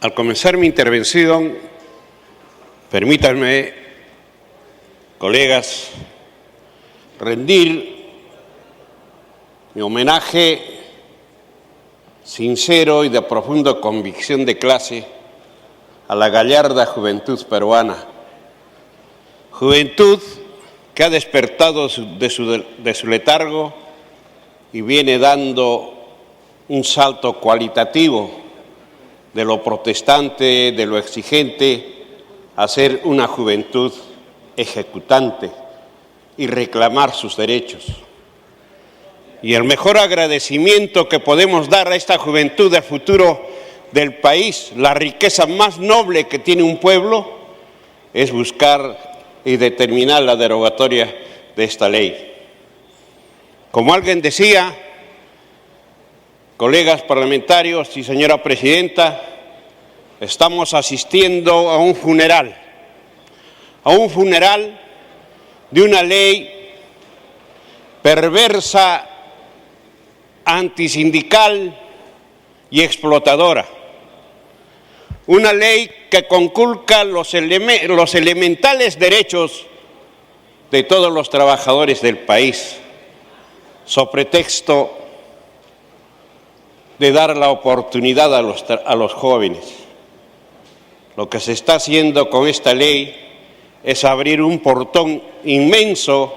Al comenzar mi intervención, permítanme, colegas, rendir mi homenaje sincero y de profunda convicción de clase a la gallarda juventud peruana. Juventud que ha despertado de su letargo y viene dando un salto cualitativo de lo protestante, de lo exigente, a ser una juventud ejecutante y reclamar sus derechos. Y el mejor agradecimiento que podemos dar a esta juventud del futuro del país, la riqueza más noble que tiene un pueblo, es buscar y determinar la derogatoria de esta ley. Como alguien decía, colegas parlamentarios y señora presidenta, estamos asistiendo a un funeral de una ley perversa, antisindical y explotadora. Una ley que conculca los elementales derechos de todos los trabajadores del país, sobre pretexto de dar la oportunidad a los jóvenes. Lo que se está haciendo con esta ley es abrir un portón inmenso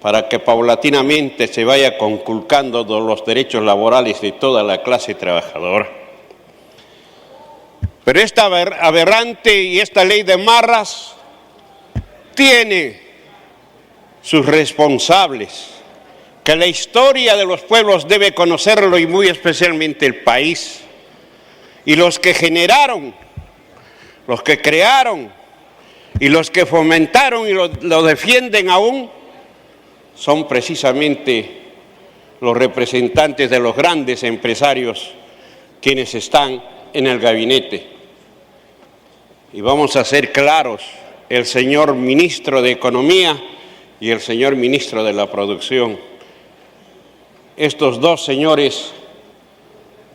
para que paulatinamente se vaya conculcando los derechos laborales de toda la clase trabajadora. Pero esta aberrante y esta ley de marras tiene sus responsables, que la historia de los pueblos debe conocerlo y muy especialmente el país. Y los que generaron, los que crearon y los que fomentaron y lo defienden aún son precisamente los representantes de los grandes empresarios quienes están en el gabinete. Y vamos a ser claros, el señor ministro de Economía y el señor ministro de la Producción. Estos dos señores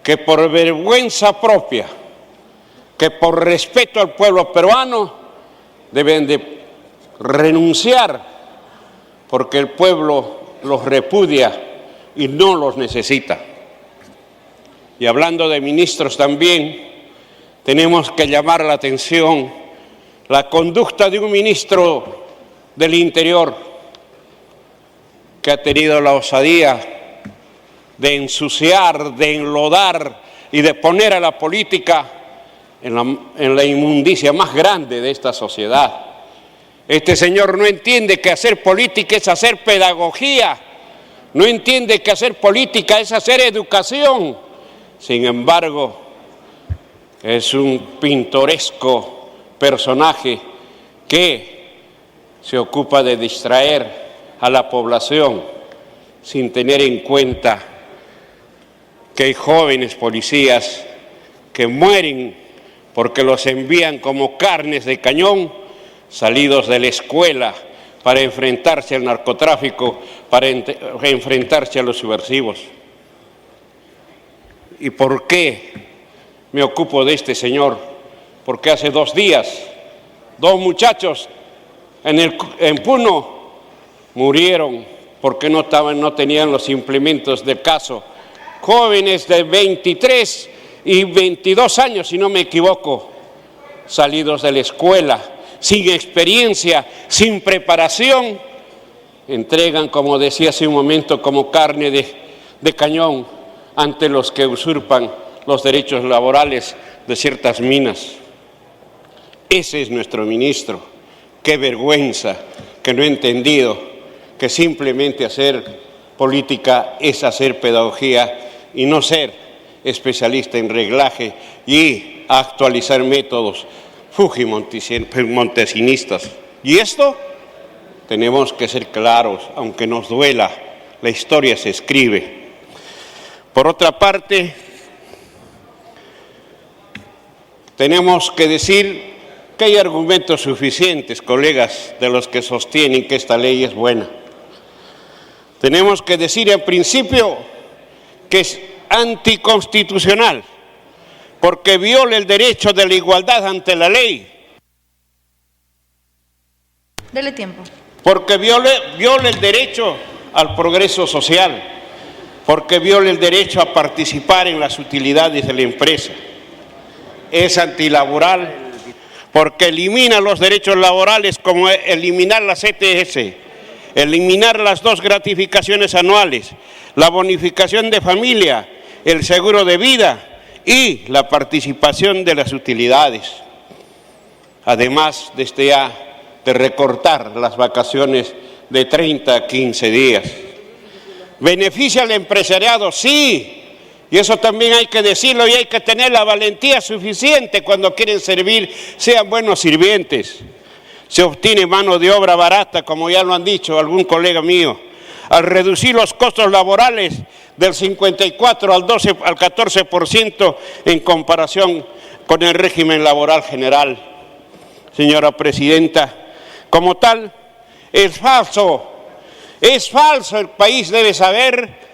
que por vergüenza propia, que por respeto al pueblo peruano, deben de renunciar porque el pueblo los repudia y no los necesita. Y hablando de ministros también, tenemos que llamar la atención la conducta de un ministro del Interior que ha tenido la osadía de ensuciar, de enlodar y de poner a la política en la inmundicia más grande de esta sociedad. Este señor no entiende que hacer política es hacer pedagogía, no entiende que hacer política es hacer educación. Sin embargo, es un pintoresco personaje que se ocupa de distraer a la población sin tener en cuenta que hay jóvenes policías que mueren porque los envían como carnes de cañón, salidos de la escuela para enfrentarse al narcotráfico, para enfrentarse a los subversivos. ¿Y por qué me ocupo de este señor? Porque hace 2 días, 2 muchachos en Puno murieron porque no tenían los implementos del caso. Jóvenes de 23 y 22 años, si no me equivoco, salidos de la escuela, sin experiencia, sin preparación, entregan, como decía hace un momento, como carne de cañón ante los que usurpan los derechos laborales de ciertas minas. Ese es nuestro ministro. Qué vergüenza que no ha entendido que simplemente hacer política es hacer pedagogía y no ser especialista en reglaje y actualizar métodos fujimontesinistas. Y esto tenemos que ser claros, aunque nos duela, la historia se escribe. Por otra parte, tenemos que decir que hay argumentos suficientes, colegas, de los que sostienen que esta ley es buena. Tenemos que decir en principio que es anticonstitucional, porque viola el derecho de la igualdad ante la ley. Dele tiempo. Porque viola el derecho al progreso social, porque viola el derecho a participar en las utilidades de la empresa. Es antilaboral, porque elimina los derechos laborales como eliminar las ETS, eliminar las 2 gratificaciones anuales, la bonificación de familia, el seguro de vida y la participación de las utilidades. Además de recortar las vacaciones de 30 a 15 días. ¿Beneficia al empresariado? Sí. Y eso también hay que decirlo y hay que tener la valentía suficiente cuando quieren servir, sean buenos sirvientes. Se obtiene mano de obra barata, como ya lo han dicho algún colega mío, al reducir los costos laborales del 54 al 14% en comparación con el régimen laboral general. Señora Presidenta, como tal, es falso, el país debe saber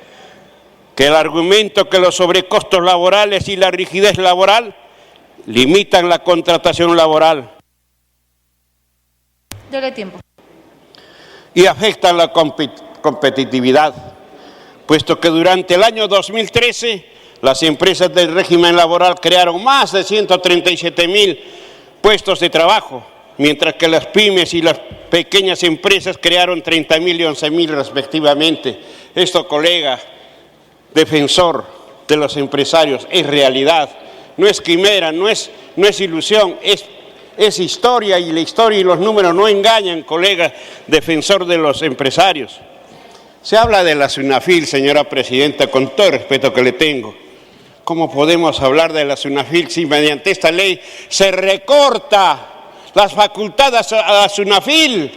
que el argumento que los sobrecostos laborales y la rigidez laboral limitan la contratación laboral. Dele tiempo. Y afectan la competitividad, puesto que durante el año 2013 las empresas del régimen laboral crearon más de 137,000 puestos de trabajo, mientras que las pymes y las pequeñas empresas crearon 30,000 y 11,000 respectivamente. Esto, colega, defensor de los empresarios, es realidad, no es quimera, no es ilusión, es historia, y la historia y los números no engañan, colega, defensor de los empresarios. Se habla de la SUNAFIL, señora Presidenta, con todo el respeto que le tengo. ¿Cómo podemos hablar de la SUNAFIL si mediante esta ley se recorta las facultades a la SUNAFIL?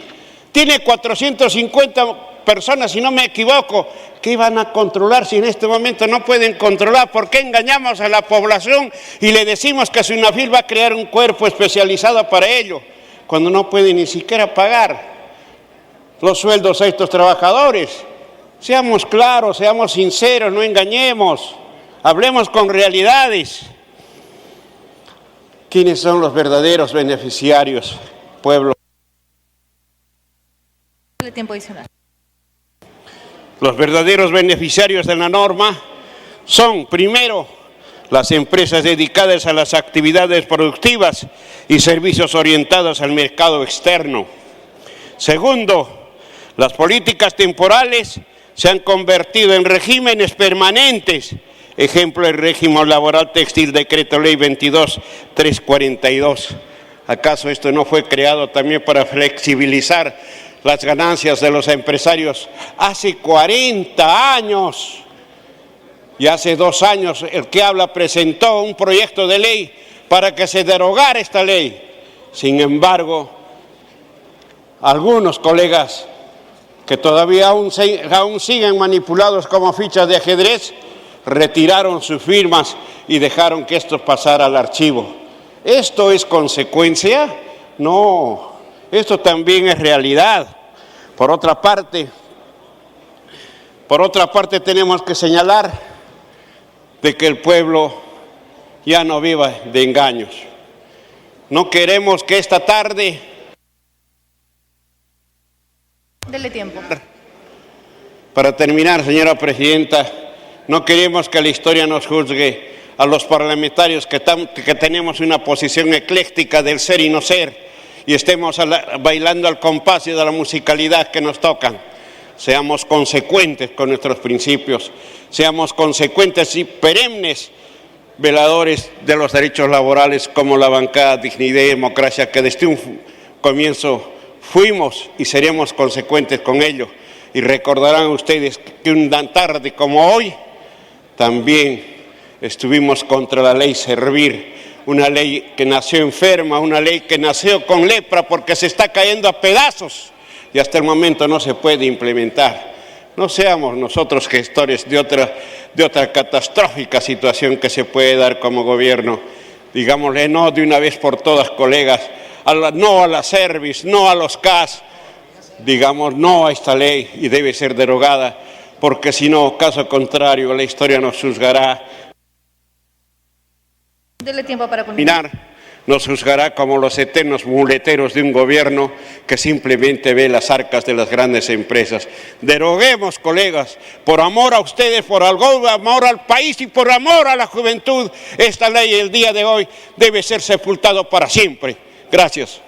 Tiene 450 personas, si no me equivoco, que iban a controlar si en este momento no pueden controlar. ¿Por qué engañamos a la población y le decimos que SUNAFIL va a crear un cuerpo especializado para ello, cuando no puede ni siquiera pagar los sueldos a estos trabajadores? Seamos claros, seamos sinceros, no engañemos, hablemos con realidades. ¿Quiénes son los verdaderos beneficiarios, pueblo? Dele tiempo adicional. Los verdaderos beneficiarios de la norma son, primero, las empresas dedicadas a las actividades productivas y servicios orientados al mercado externo. Segundo, las políticas temporales se han convertido en regímenes permanentes. Ejemplo, el régimen laboral textil, decreto ley 22.342. ¿Acaso esto no fue creado también para flexibilizar las ganancias de los empresarios hace 40 años? Y hace 2 años el que habla presentó un proyecto de ley para que se derogara esta ley. Sin embargo, algunos colegas que todavía aún siguen manipulados como fichas de ajedrez, retiraron sus firmas y dejaron que esto pasara al archivo. ¿Esto es consecuencia? No, esto también es realidad. Por otra parte tenemos que señalar de que el pueblo ya no viva de engaños. No queremos que esta tarde... Dele tiempo. Para terminar, señora Presidenta, no queremos que la historia nos juzgue a los parlamentarios que tenemos una posición ecléctica del ser y no ser, y estemos bailando al compás de la musicalidad que nos tocan. Seamos consecuentes con nuestros principios, seamos consecuentes y perennes veladores de los derechos laborales, como la bancada Dignidad y Democracia, que desde un comienzo fuimos y seremos consecuentes con ello. Y recordarán ustedes que una tarde como hoy también estuvimos contra la ley Servir, una ley que nació enferma, una ley que nació con lepra porque se está cayendo a pedazos y hasta el momento no se puede implementar. No seamos nosotros gestores de otra catastrófica situación que se puede dar como gobierno. Digámosle no de una vez por todas, colegas, no a la Service, no a los CAS, digamos no a esta ley y debe ser derogada, porque si no, caso contrario, la historia nos juzgará Dele tiempo para culminar. Nos juzgará como los eternos muleteros de un gobierno que simplemente ve las arcas de las grandes empresas. Deroguemos, colegas, por amor a ustedes, por amor al país y por amor a la juventud, esta ley el día de hoy debe ser sepultado para siempre. Gracias.